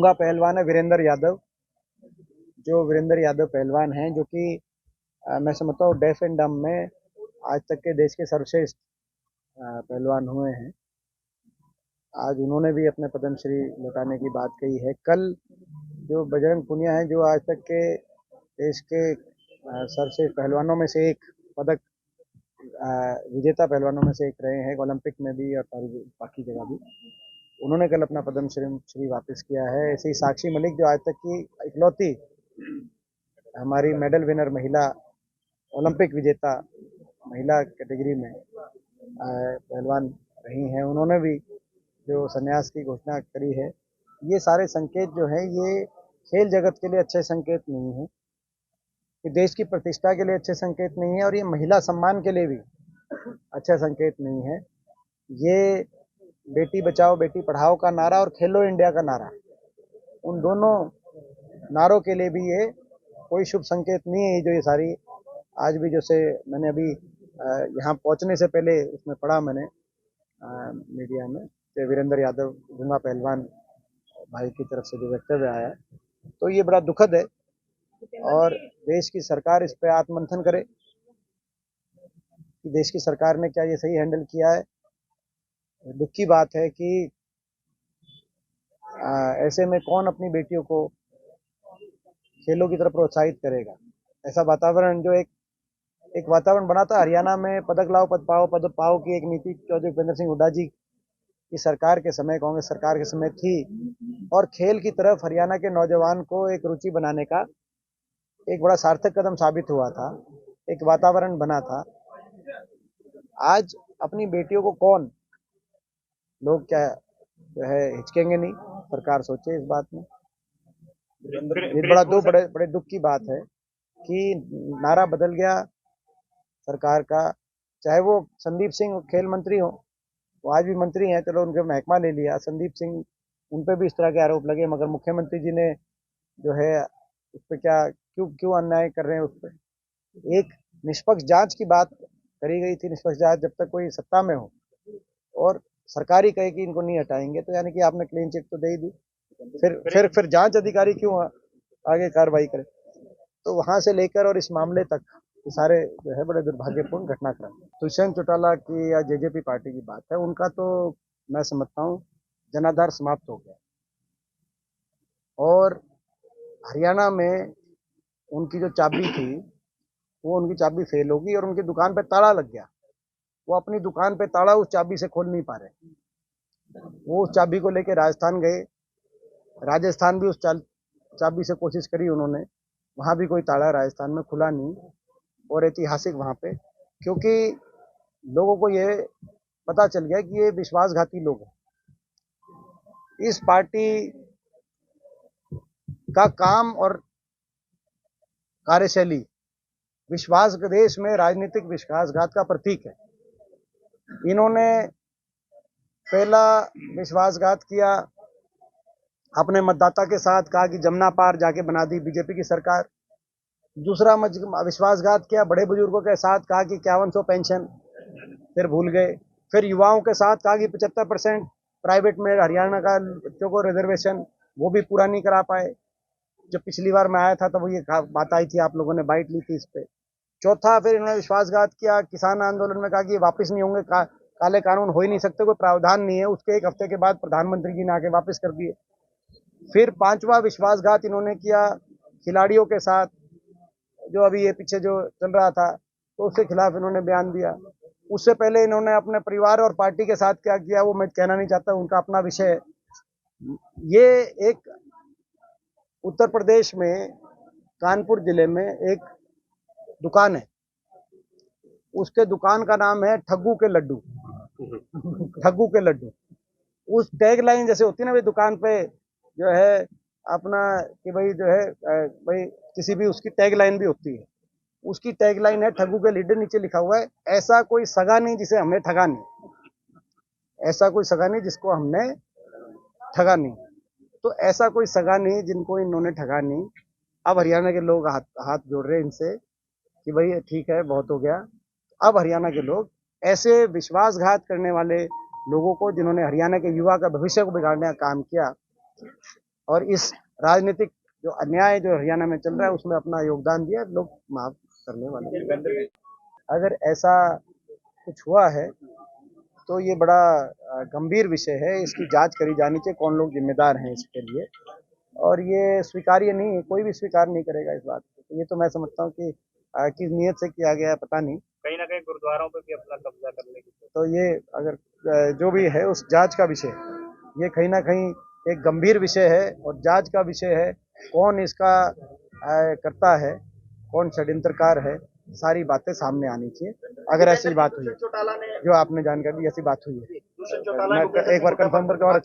युवा पहलवान है वीरेंद्र यादव। जो वीरेंद्र यादव पहलवान हैं, जो कि मैं समझता हूँ डेफ एंड डम में आज तक के देश के सर्वश्रेष्ठ पहलवान हुए हैं। आज उन्होंने भी अपने पद्मश्री लौटाने की बात कही है। कल जो बजरंग पुनिया है, जो आज तक के देश के सर्वश्रेष्ठ पहलवानों में से एक, पदक विजेता पहलवानों में से एक रहे हैं, ओलंपिक में भी और बाकी जगह भी, उन्होंने कल अपना पद्मश्री वापस किया है। ऐसे ही साक्षी मलिक, जो आज तक की इकलौती हमारी मेडल विनर महिला, ओलंपिक विजेता महिला कैटेगरी में पहलवान रही हैं, उन्होंने भी जो संन्यास की घोषणा करी है। ये सारे संकेत जो हैं, ये खेल जगत के लिए अच्छे संकेत नहीं है, ये देश की प्रतिष्ठा के लिए अच्छे संकेत नहीं है, और ये महिला सम्मान के लिए भी अच्छा संकेत नहीं है। ये बेटी बचाओ बेटी पढ़ाओ का नारा और खेलो इंडिया का नारा, उन दोनों नारों के लिए भी ये कोई शुभ संकेत नहीं है। जो ये सारी आज भी, जैसे मैंने अभी यहाँ पहुँचने से पहले उसमें पढ़ा मैंने मीडिया में, कि वीरेंद्र यादव गूंगा पहलवान भाई की तरफ से जो वक्तव्य आया है, तो ये बड़ा दुखद है। और देश की सरकार इस पे आत्ममंथन करे कि देश की सरकार ने क्या ये सही हैंडल किया है। दुख की बात है कि ऐसे में कौन अपनी बेटियों को खेलों की तरफ प्रोत्साहित करेगा। ऐसा वातावरण, जो एक वातावरण बना था हरियाणा में, पदक लाओ पद पाओ की एक नीति चौधरी भूपेंद्र सिंह हुड्डा जी की सरकार के समय, कांग्रेस सरकार के समय थी, और खेल की तरफ हरियाणा के नौजवान को एक रुचि बनाने का एक बड़ा सार्थक कदम साबित हुआ था, एक वातावरण बना था। आज अपनी बेटियों को कौन, लोग क्या जो है हिचकेंगे नहीं, सरकार सोचे इस बात में। ये बड़े दुख की बात है कि नारा बदल गया सरकार का। चाहे वो संदीप सिंह खेल मंत्री हो, वो आज भी मंत्री हैं, चलो उनके महकमा ले लिया संदीप सिंह, उन पे भी इस तरह के आरोप लगे, मगर मुख्यमंत्री जी ने जो है उस पर क्या, क्यों अन्याय कर रहे हैं उस पर। एक निष्पक्ष जांच की बात करी गई थी, निष्पक्ष जांच जब तक कोई सत्ता में हो और सरकार ही कहे कि इनको नहीं हटाएंगे, तो यानी कि आपने क्लीन चिट तो दे ही दी, फिर जांच अधिकारी क्यों आगे कार्रवाई करे। तो वहां से लेकर और इस मामले तक ये सारे जो है बड़े दुर्भाग्यपूर्ण घटनाक्रम। दुष्यंत चौटाला की या जेजेपी पार्टी की बात है, उनका तो मैं समझता हूँ जनाधार समाप्त हो गया, और हरियाणा में उनकी जो चाबी थी, वो उनकी चाबी फेल होगी, और उनकी दुकान पे ताला लग गया। वो अपनी दुकान पे ताला उस चाबी से खोल नहीं पा रहे। वो उस चाबी को लेके राजस्थान गए, राजस्थान भी उस चाबी से कोशिश करी उन्होंने, वहां भी कोई ताला राजस्थान में खुला नहीं, और ऐतिहासिक वहां पे, क्योंकि लोगों को ये पता चल गया कि ये विश्वासघाती लोग हैं। इस पार्टी का काम और कार्यशैली विश्वास देश में राजनीतिक विश्वासघात का प्रतीक है। इन्होंने पहला विश्वासघात किया अपने मतदाता के साथ, कहा कि जमुना पार जाके बना दी बीजेपी की सरकार। दूसरा विश्वासघात किया बड़े बुजुर्गों के साथ, कहा कि 5100 पेंशन, फिर भूल गए। फिर युवाओं के साथ कहा कि 75% प्राइवेट में हरियाणा का बच्चों को रिजर्वेशन, वो भी पूरा नहीं करा पाए। जब पिछली बार मैं आया था तब ये बात आई थी, आप लोगों ने बाइट ली थी इस पे। चौथा, फिर इन्होंने विश्वासघात किया किसान आंदोलन में, कहा कि वापस नहीं होंगे, काले कानून हो ही नहीं सकते, कोई प्रावधान नहीं है। उसके एक हफ्ते के बाद प्रधानमंत्री जी ने आके वापस कर दिए। फिर पांचवा विश्वासघात इन्होंने किया खिलाड़ियों के साथ, जो अभी ये पीछे जो चल रहा था, तो उसके खिलाफ इन्होंने बयान दिया। उससे पहले इन्होंने अपने परिवार और पार्टी के साथ क्या किया, वो मैं कहना नहीं चाहता, उनका अपना विषय है। ये एक उत्तर प्रदेश में कानपुर जिले में एक दुकान है, उसके दुकान का नाम है ठग्गू के लड्डू। ठग्गू के लड्डू, उस टैगलाइन जैसे होती है ना भाई, दुकान पे जो है अपना कि भाई जो है भाई किसी भी उसकी टैगलाइन भी होती है, उसकी टैगलाइन है ठग्गू के लड्डू। नीचे लिखा हुआ है, ऐसा कोई सगा नहीं जिसे हमने ठगा नहीं, ऐसा कोई सगा नहीं जिसको हमने ठगा नहीं। तो ऐसा कोई सगा नहीं जिनको इन्होंने ठगा नहीं। अब हरियाणा के लोग हाथ जोड़ रहे हैं इनसे कि भाई ठीक है, बहुत हो गया। अब हरियाणा के लोग ऐसे विश्वासघात करने वाले लोगों को, जिन्होंने हरियाणा के युवा का भविष्य को बिगाड़ने का काम किया, और इस राजनीतिक जो अन्याय जो हरियाणा में चल रहा है उसमें अपना योगदान दिया, लोग माफ करने वाले हैं। अगर ऐसा कुछ हुआ है तो ये बड़ा गंभीर विषय है, इसकी जांच करी जानी चाहिए, कौन लोग जिम्मेदार हैं इसके लिए, और ये स्वीकार्य नहीं है, कोई भी स्वीकार नहीं करेगा इस बात को। तो ये तो मैं समझता हूँ कि किस नीयत से किया गया है पता नहीं, कहीं ना कहीं गुरुद्वारों पर भी अपना कब्जा करने की तो ये अगर जो भी है उस जांच का विषय है। ये कहीं ना कहीं एक गंभीर विषय है और जांच का विषय है, कौन इसका करता है, कौन षड्यंत्रकार है, सारी बातें सामने आनी चाहिए। अगर ऐसी बात हुई जो आपने जानकारी दी, ऐसी बात हुई है, मैं एक बार कंफर्म करके और